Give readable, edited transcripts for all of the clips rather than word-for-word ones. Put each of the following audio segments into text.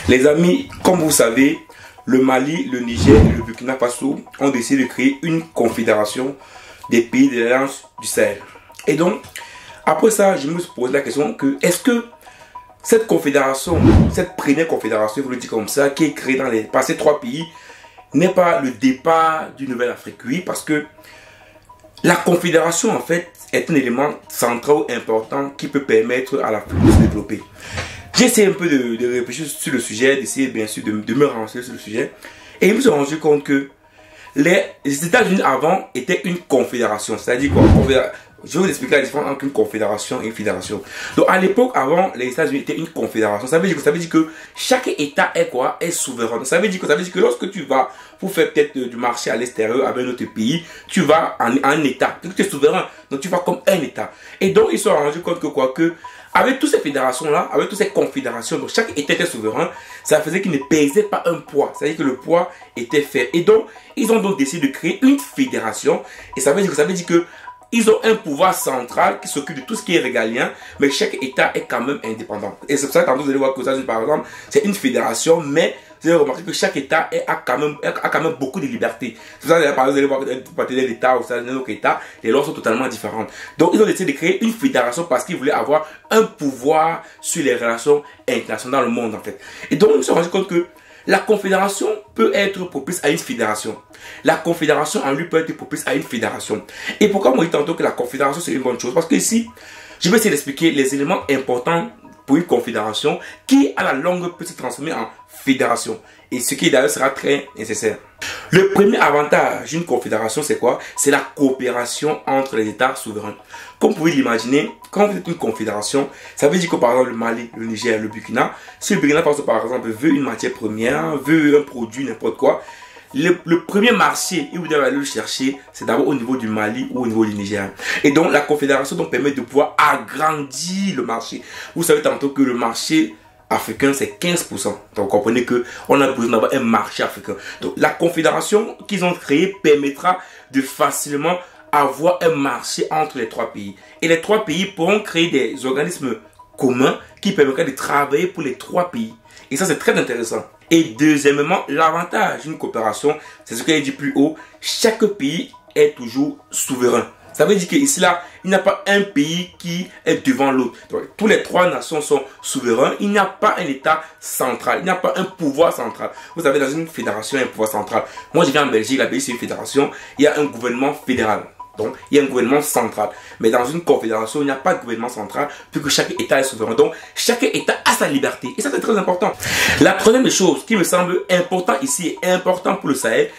Les amis, comme vous savez, le Mali, le Niger et le Burkina Faso ont décidé de créer une confédération des pays de l'Alliance du Sahel. Et donc, après ça, je me suis posé la question que est-ce que cette confédération, cette première confédération, je vous le dis comme ça, qui est créée par ces trois pays, n'est pas le départ d'une nouvelle Afrique? Oui, parce que la confédération, en fait, est un élément central important qui peut permettre à l'Afrique de se développer. J'ai essayé un peu de réfléchir sur le sujet, d'essayer bien sûr de me renseigner sur le sujet. Et je me suis rendu compte que les États-Unis avant étaient une confédération. C'est-à-dire quoi? Je vais vous expliquer la différence entre une confédération et une fédération. Donc à l'époque, avant, les États-Unis étaient une confédération. Ça veut dire que chaque État est quoi? Est souverain. Ça veut dire que lorsque tu vas pour faire peut-être du marché à l'extérieur avec un autre pays, tu vas en un État. Tu es souverain. Donc tu vas comme un État. Et donc ils se sont rendus compte que avec toutes ces fédérations-là, avec toutes ces confédérations, donc chaque État était souverain, ça faisait qu'il ne pesait pas un poids. C'est-à-dire que le poids était fait. Et donc, ils ont donc décidé de créer une fédération. Et ça veut dire que ils ont un pouvoir central qui s'occupe de tout ce qui est régalien, mais chaque État est quand même indépendant. Et c'est pour ça que quand vous allez voir que ça, par exemple, c'est une fédération, mais vous allez remarquer que chaque État a quand même beaucoup de liberté. C'est pour ça que vous allez voir que partir de l'État ou d'un autre État, les lois sont totalement différentes. Donc ils ont décidé de créer une fédération parce qu'ils voulaient avoir un pouvoir sur les relations internationales dans le monde en fait. Et donc ils se sont rendus compte que la confédération peut être propice à une fédération. La confédération en lui peut être propice à une fédération. Et pourquoi moi je dis tantôt que la confédération c'est une bonne chose? Parce que ici, je vais essayer d'expliquer les éléments importants pour une confédération qui à la longue peut se transformer en fédération. Et ce qui d'ailleurs sera très nécessaire. Le premier avantage d'une confédération c'est quoi? C'est la coopération entre les États souverains. Comme vous pouvez l'imaginer, quand vous êtes une confédération, ça veut dire que par exemple le Mali, le Niger, le Burkina, si le Burkina Faso par exemple veut une matière première, veut un produit, n'importe quoi, le premier marché où vous devez aller le chercher, c'est d'abord au niveau du Mali ou au niveau du Niger. Et donc la confédération donc permet de pouvoir agrandir le marché. Vous savez tantôt que le marché africain c'est 15%. Donc vous comprenez qu'on a besoin d'avoir un marché africain. Donc la confédération qu'ils ont créée permettra de facilement avoir un marché entre les trois pays. Et les trois pays pourront créer des organismes communs qui permettraient de travailler pour les trois pays. Et ça c'est très intéressant. Et deuxièmement, l'avantage d'une coopération, c'est ce que j'ai dit plus haut, chaque pays est toujours souverain. Ça veut dire qu'ici là, il n'y a pas un pays qui est devant l'autre. Tous les trois nations sont souverains. Il n'y a pas un État central. Il n'y a pas un pouvoir central. Vous savez, dans une fédération, il y a un pouvoir central. Moi, je viens en Belgique. La Belgique, c'est une fédération. Il y a un gouvernement fédéral. Donc, il y a un gouvernement central. Mais dans une confédération, il n'y a pas de gouvernement central puisque chaque État est souverain. Donc, chaque État a sa liberté. Et ça, c'est très important. La troisième chose qui me semble important ici et important pour le Sahel,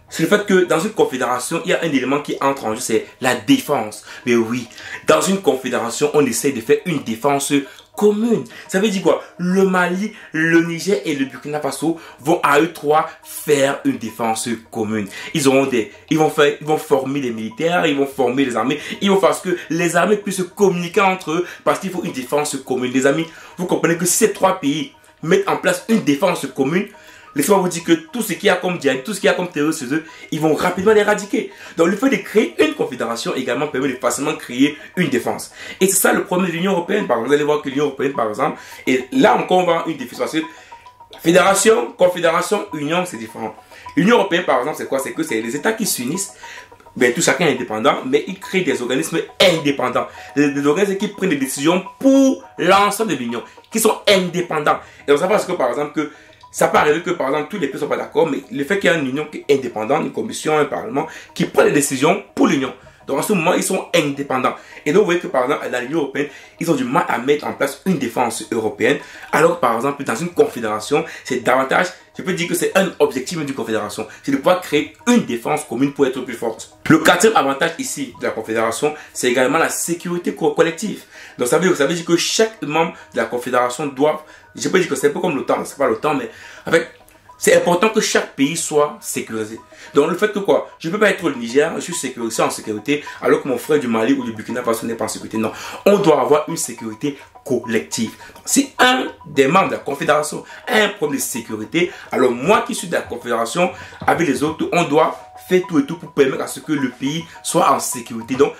c'est le fait que dans une confédération, il y a un élément qui entre en jeu, c'est la défense. Mais oui, dans une confédération, on essaie de faire une défense commune. Ça veut dire quoi? Le Mali, le Niger et le Burkina Faso vont à eux trois faire une défense commune. Ils vont former les militaires, ils vont former les armées, ils vont faire ce que les armées puissent communiquer entre eux parce qu'il faut une défense commune. Les amis, vous comprenez que si ces trois pays mettent en place une défense commune, laissez-moi vous dire que tout ce qu'il y a comme djihad, tout ce qu'il y a comme terroristes chez eux, ils vont rapidement l'éradiquer. Donc le fait de créer une confédération également permet de facilement créer une défense. Et c'est ça le problème de l'Union européenne. Par exemple, vous allez voir que l'Union européenne, par exemple, et là encore on va avoir une défense. Parce que fédération, confédération, union, c'est différent. L'Union européenne, par exemple, c'est quoi? C'est que c'est les États qui s'unissent. Ben, tout chacun est indépendant, mais ils créent des organismes indépendants. Des organismes qui prennent des décisions pour l'ensemble de l'Union, qui sont indépendants. Et on sait parce que, par exemple, que ça peut arriver que, par exemple, tous les pays ne sont pas d'accord, mais le fait qu'il y a une union qui est indépendante, une commission, un parlement, qui prend des décisions pour l'union. Donc, en ce moment, ils sont indépendants. Et donc, vous voyez que, par exemple, dans l'Union européenne, ils ont du mal à mettre en place une défense européenne. Alors que, par exemple, dans une confédération, c'est davantage, je peux dire que c'est un objectif d'une confédération. C'est de pouvoir créer une défense commune pour être plus forte. Le quatrième avantage ici de la confédération, c'est également la sécurité collective. Donc, ça veut dire que chaque membre de la confédération doit, je peux dire que c'est un peu comme l'OTAN, c'est pas l'OTAN, mais avec c'est important que chaque pays soit sécurisé. Donc le fait que quoi, je ne peux pas être le Niger, je suis sécurisé en sécurité, alors que mon frère du Mali ou du Burkina Faso n'est pas en sécurité. Non, on doit avoir une sécurité collective. Si un des membres de la confédération a un problème de sécurité, alors moi qui suis de la confédération, avec les autres, on doit faire tout et tout pour permettre à ce que le pays soit en sécurité. Donc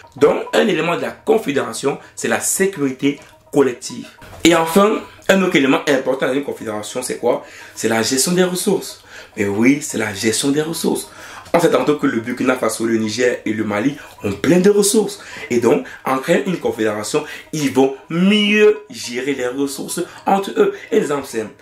un élément de la confédération, c'est la sécurité collective. Et enfin, Un autre élément important dans une confédération, c'est quoi? C'est la gestion des ressources. Mais oui, c'est la gestion des ressources. On sait tantôt que le Burkina Faso, le Niger et le Mali ont plein de ressources. Et donc, en créant une confédération, ils vont mieux gérer les ressources entre eux. Exemple simple.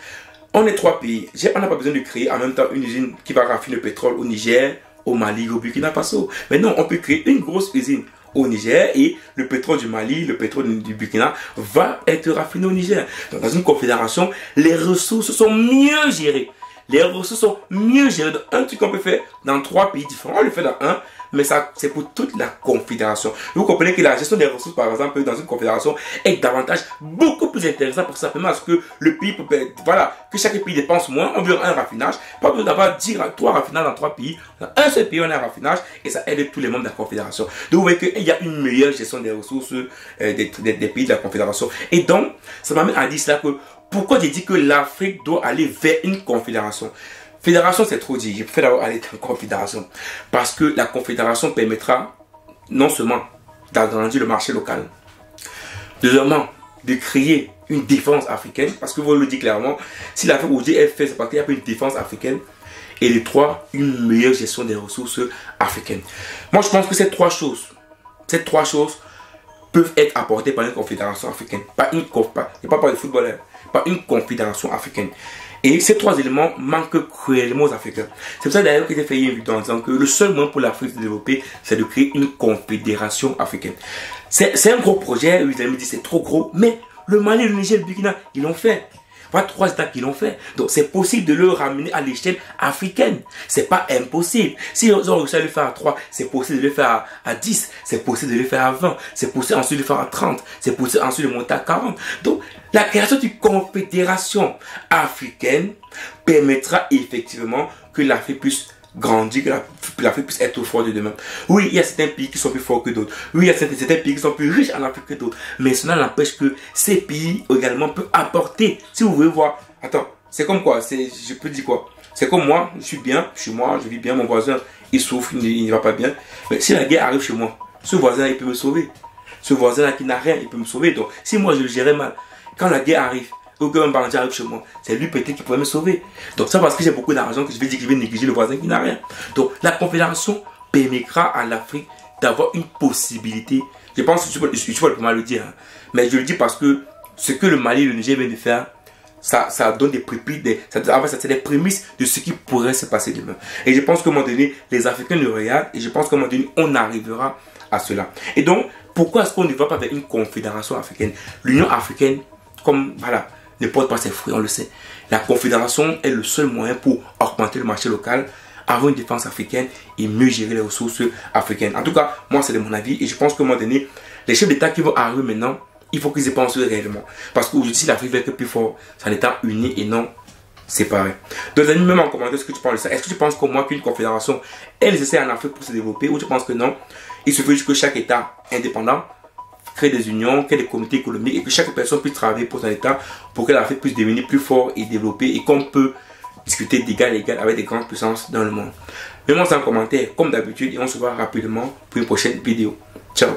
On est 3 pays. On n'a pas besoin de créer en même temps une usine qui va raffiner le pétrole au Niger, au Mali, au Burkina Faso. Mais non, on peut créer une grosse usine au Niger et le pétrole du Mali, le pétrole du Burkina va être raffiné au Niger. Donc, dans une confédération, les ressources sont mieux gérées. Les ressources sont mieux gérées. Un truc qu'on peut faire dans 3 pays différents, on le fait dans un, mais ça c'est pour toute la confédération. Vous comprenez que la gestion des ressources, par exemple, dans une confédération est davantage beaucoup plus intéressant pour simplement parce que le pays peut, voilà, que chaque pays dépense moins, on veut un raffinage, pas besoin d'avoir 3 raffinages dans 3 pays, dans un seul pays on a un raffinage et ça aide tous les membres de la confédération. Donc vous voyez qu'il y a une meilleure gestion des ressources des pays de la confédération. Et donc, ça m'amène à dire cela que pourquoi j'ai dit que l'Afrique doit aller vers une confédération. Fédération, c'est trop dit. Je préfère d'abord aller dans confédération. Parce que la confédération permettra non seulement d'agrandir le marché local, deuxièmement, de créer une défense africaine. Parce que vous le dites clairement, si l'Afrique aujourd'hui est faite, c'est parce qu'il y a une défense africaine. Et les 3, une meilleure gestion des ressources africaines. Moi, je pense que ces trois choses peuvent être apportées par une confédération africaine. Pas une je ne parle pas de footballeur, pas une confédération africaine. Et ces 3 éléments manquent cruellement aux Africains. C'est pour ça d'ailleurs que j'ai fait une vidéo en disant que le seul moyen pour l'Afrique de se développer, c'est de créer une confédération africaine. C'est un gros projet, vous allez me dire c'est trop gros, mais le Mali, le Niger, le Burkina, ils l'ont fait. Voilà 3 États qui l'ont fait. Donc c'est possible de le ramener à l'échelle africaine. C'est pas impossible. Si ils ont réussi à le faire à 3, c'est possible de le faire à 10. C'est possible de le faire à 20. C'est possible ensuite de le faire à 30. C'est possible ensuite de monter à 40. Donc la création d'une confédération africaine permettra effectivement que l'Afrique puisse grandir, que l'Afrique puisse être forte de demain. Oui, il y a certains pays qui sont plus forts que d'autres. Oui, il y a certains pays qui sont plus riches en Afrique que d'autres. Mais cela n'empêche que ces pays également peuvent apporter. Si vous voulez voir, attends, c'est comme quoi, je peux dire quoi? C'est comme moi, je suis bien, chez moi, je vis bien, mon voisin, il souffre, il ne va pas bien. Mais si la guerre arrive chez moi, ce voisin, il peut me sauver. Ce voisin-là qui n'a rien, il peut me sauver. Donc, si moi, je le gérais mal, quand la guerre arrive, ou qu'un bandit arrive chez moi, c'est lui peut-être qui pourrait me sauver. Donc ça parce que j'ai beaucoup d'argent que je vais dire que je vais négliger le voisin qui n'a rien. Donc la confédération permettra à l'Afrique d'avoir une possibilité. Je pense que je suis pas le premier à le dire, hein, mais je le dis parce que ce que le Mali et le Niger viennent de faire, ça donne des c'est des prémices de ce qui pourrait se passer demain. Et je pense qu'à un moment donné, les Africains le regardent et je pense qu'à un moment donné, on arrivera à cela. Et donc, pourquoi est-ce qu'on ne va pas vers une confédération africaine? L'Union africaine, comme voilà, ne porte pas ses fruits, on le sait. La confédération est le seul moyen pour augmenter le marché local, avoir une défense africaine et mieux gérer les ressources africaines. En tout cas, moi c'est de mon avis et je pense qu'à un moment donné, les chefs d'État qui vont arriver maintenant, il faut qu'ils y pensent réellement. Parce qu'aujourd'hui, si l'Afrique veut être plus fort, c'est un État uni et non séparé. Donc, amis, même en commentaire ce que tu penses de ça. Est-ce que tu penses comme moi qu'une confédération est nécessaire en Afrique pour se développer ou tu penses que non? Il suffit juste que chaque État indépendant crée des unions, crée des comités économiques et que chaque personne puisse travailler pour son État pour que l'Afrique puisse devenir plus fort et développer et qu'on peut discuter d'égal à égal avec des grandes puissances dans le monde. Mets-moi ça en commentaire comme d'habitude et on se voit rapidement pour une prochaine vidéo. Ciao.